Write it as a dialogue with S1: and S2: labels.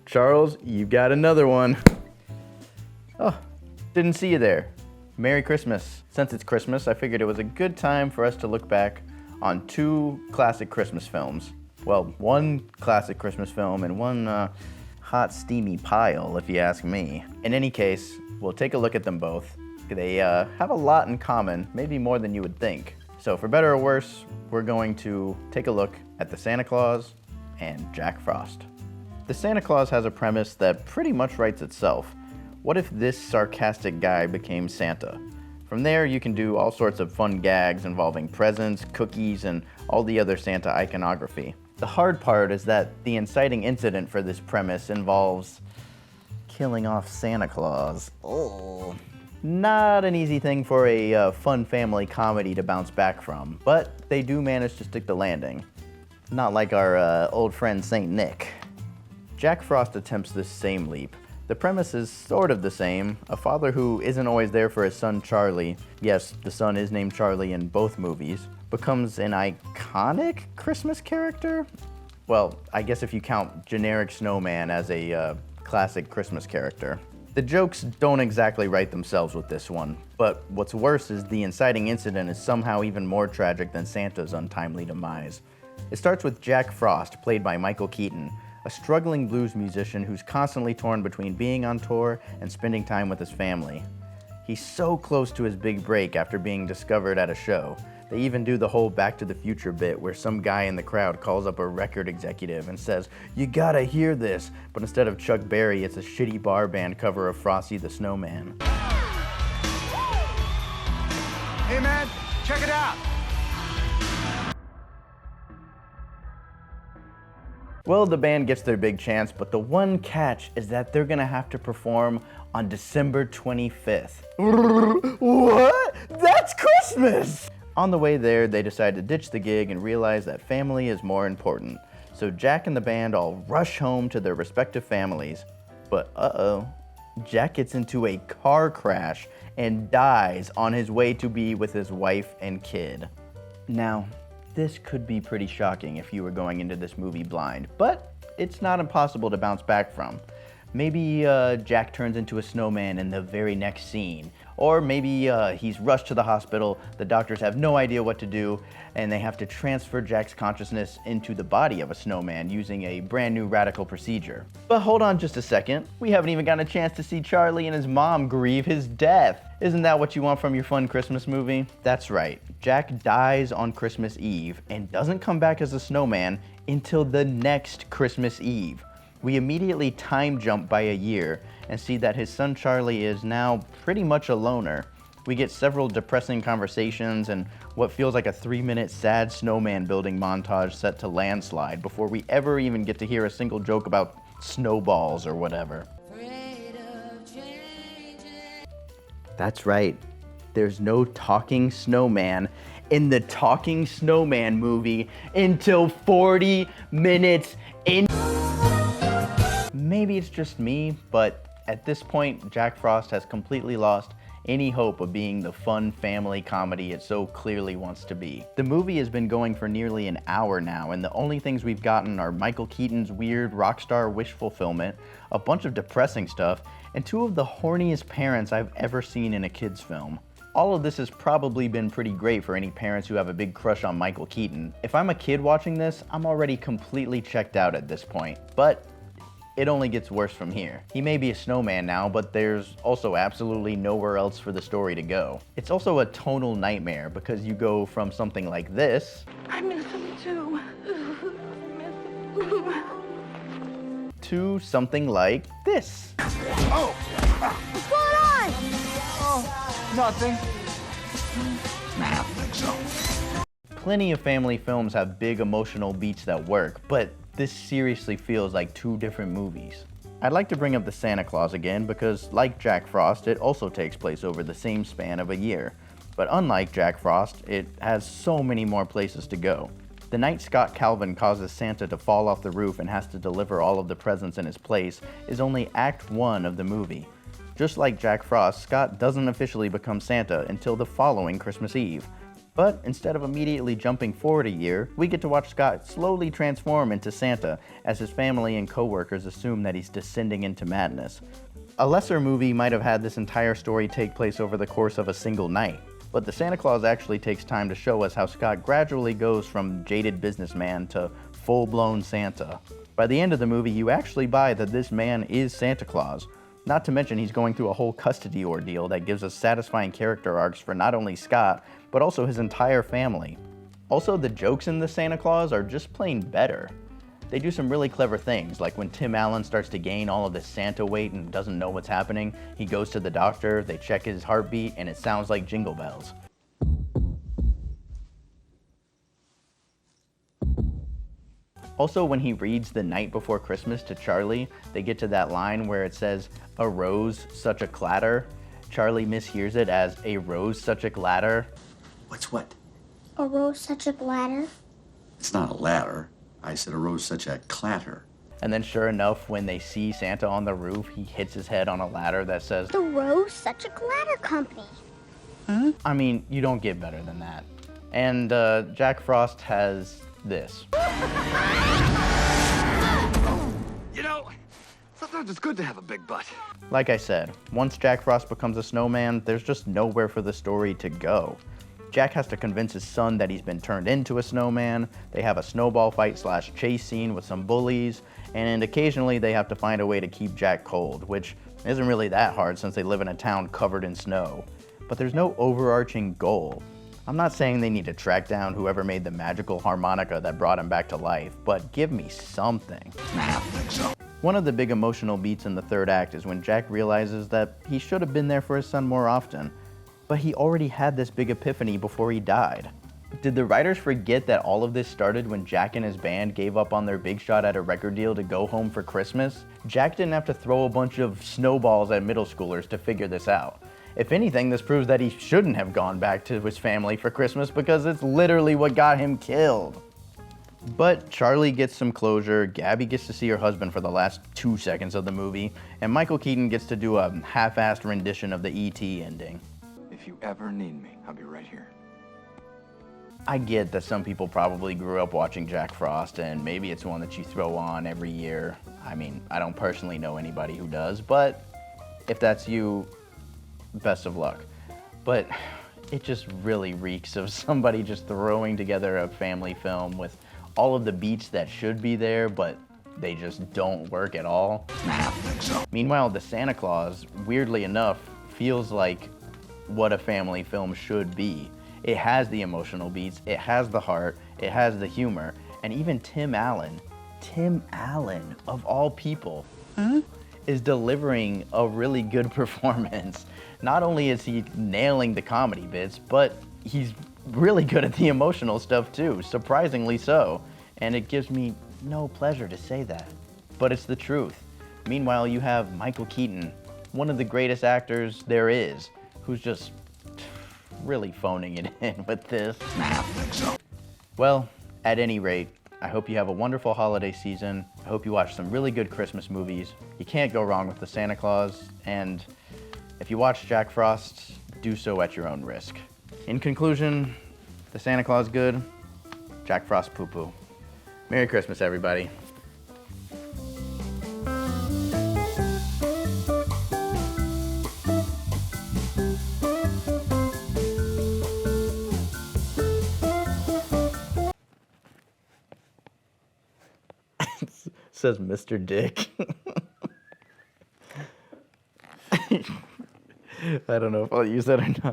S1: Charles, you got another one. Oh, didn't see you there. Merry Christmas. Since it's Christmas, I figured it was a good time for us to look back on two classic Christmas films. Well, one classic Christmas film and one hot, steamy pile, if you ask me. In any case, we'll take a look at them both. They have a lot in common, maybe more than you would think. So for better or worse, we're going to take a look at the Santa Claus and Jack Frost. The Santa Claus has a premise that pretty much writes itself. What if this sarcastic guy became Santa? From there, you can do all sorts of fun gags involving presents, cookies, and all the other Santa iconography. The hard part is that the inciting incident for this premise involves killing off Santa Claus. Oh. Not an easy thing for a fun family comedy to bounce back from, but they do manage to stick the landing. Not like our old friend Saint Nick. Jack Frost attempts this same leap. The premise is sort of the same. A father who isn't always there for his son Charlie, yes, the son is named Charlie in both movies, becomes an iconic Christmas character? Well, I guess if you count generic snowman as a classic Christmas character. The jokes don't exactly write themselves with this one, but what's worse is the inciting incident is somehow even more tragic than Santa's untimely demise. It starts with Jack Frost, played by Michael Keaton, a struggling blues musician who's constantly torn between being on tour and spending time with his family. He's so close to his big break after being discovered at a show. They even do the whole Back to the Future bit where some guy in the crowd calls up a record executive and says, "You gotta hear this," but instead of Chuck Berry, it's a shitty bar band cover of Frosty the Snowman.
S2: Hey man, check it out.
S1: Well, the band gets their big chance, but the one catch is that they're gonna have to perform on December 25th. What? That's Christmas! On the way there, they decide to ditch the gig and realize that family is more important. So Jack and the band all rush home to their respective families. But Jack gets into a car crash and dies on his way to be with his wife and kid. Now, this could be pretty shocking if you were going into this movie blind, but it's not impossible to bounce back from. Maybe Jack turns into a snowman in the very next scene. Or maybe he's rushed to the hospital, the doctors have no idea what to do, and they have to transfer Jack's consciousness into the body of a snowman using a brand new radical procedure. But hold on just a second, we haven't even gotten a chance to see Charlie and his mom grieve his death. Isn't that what you want from your fun Christmas movie? That's right, Jack dies on Christmas Eve and doesn't come back as a snowman until the next Christmas Eve. We immediately time jump by a year and see that his son Charlie is now pretty much a loner. We get several depressing conversations and what feels like a 3-minute sad snowman building montage set to Landslide before we ever even get to hear a single joke about snowballs or whatever. That's right, there's no talking snowman in the Talking Snowman movie until 40 minutes in. Maybe it's just me, but at this point, Jack Frost has completely lost any hope of being the fun family comedy it so clearly wants to be. The movie has been going for nearly an hour now, and the only things we've gotten are Michael Keaton's weird rock star wish fulfillment, a bunch of depressing stuff, and two of the horniest parents I've ever seen in a kid's film. All of this has probably been pretty great for any parents who have a big crush on Michael Keaton. If I'm a kid watching this, I'm already completely checked out at this point, but it only gets worse from here. He may be a snowman now, but there's also absolutely nowhere else for the story to go. It's also a tonal nightmare because you go from something like this
S3: I miss him too.
S1: to something like this.
S2: Oh!
S3: What's going on?
S2: Oh, nothing. I don't think so.
S1: Plenty of family films have big emotional beats that work, but this seriously feels like two different movies. I'd like to bring up the Santa Claus again because, like Jack Frost, it also takes place over the same span of a year. But unlike Jack Frost, it has so many more places to go. The night Scott Calvin causes Santa to fall off the roof and has to deliver all of the presents in his place is only Act 1 of the movie. Just like Jack Frost, Scott doesn't officially become Santa until the following Christmas Eve. But instead of immediately jumping forward a year, we get to watch Scott slowly transform into Santa as his family and co-workers assume that he's descending into madness. A lesser movie might have had this entire story take place over the course of a single night, but the Santa Claus actually takes time to show us how Scott gradually goes from jaded businessman to full-blown Santa. By the end of the movie, you actually buy that this man is Santa Claus. Not to mention he's going through a whole custody ordeal that gives us satisfying character arcs for not only Scott, but also his entire family. Also, the jokes in the Santa Claus are just plain better. They do some really clever things, like when Tim Allen starts to gain all of this Santa weight and doesn't know what's happening, he goes to the doctor, they check his heartbeat, and it sounds like Jingle Bells. Also, when he reads The Night Before Christmas to Charlie, they get to that line where it says, "A rose, such a clatter." Charlie mishears it as, "A rose, such a clatter."
S4: What's what?
S3: A rose such a ladder?
S4: It's not a ladder. I said a rose such a clatter.
S1: And then sure enough, when they see Santa on the roof, he hits his head on a ladder that says,
S3: The rose such a ladder company.
S1: I mean, you don't get better than that. And Jack Frost has this.
S2: You know, sometimes it's good to have a big butt.
S1: Like I said, once Jack Frost becomes a snowman, there's just nowhere for the story to go. Jack has to convince his son that he's been turned into a snowman, they have a snowball fight / chase scene with some bullies, and occasionally they have to find a way to keep Jack cold, which isn't really that hard since they live in a town covered in snow. But there's no overarching goal. I'm not saying they need to track down whoever made the magical harmonica that brought him back to life, but give me something.
S2: I don't think so.
S1: One of the big emotional beats in the third act is when Jack realizes that he should have been there for his son more often, but he already had this big epiphany before he died. Did the writers forget that all of this started when Jack and his band gave up on their big shot at a record deal to go home for Christmas? Jack didn't have to throw a bunch of snowballs at middle schoolers to figure this out. If anything, this proves that he shouldn't have gone back to his family for Christmas because it's literally what got him killed. But Charlie gets some closure, Gabby gets to see her husband for the last 2 seconds of the movie, and Michael Keaton gets to do a half-assed rendition of the E.T. ending.
S2: If you ever need me, I'll be right here.
S1: I get that some people probably grew up watching Jack Frost, and maybe it's one that you throw on every year. I mean, I don't personally know anybody who does, but if that's you, best of luck. But it just really reeks of somebody just throwing together a family film with all of the beats that should be there, but they just don't work at all.
S2: I don't think so.
S1: Meanwhile, the Santa Claus, weirdly enough, feels like what a family film should be. It has the emotional beats, it has the heart, it has the humor, and even Tim Allen of all people, is delivering a really good performance. Not only is he nailing the comedy bits, but he's really good at the emotional stuff too, surprisingly so. And it gives me no pleasure to say that, but it's the truth. Meanwhile, you have Michael Keaton, one of the greatest actors there is, who's just really phoning it in with this.
S2: I don't think so.
S1: Well, at any rate, I hope you have a wonderful holiday season. I hope you watch some really good Christmas movies. You can't go wrong with the Santa Claus, and if you watch Jack Frost, do so at your own risk. In conclusion, the Santa Claus good, Jack Frost poo-poo. Merry Christmas, everybody. Says Mr. Dick. I don't know if I'll use that or not.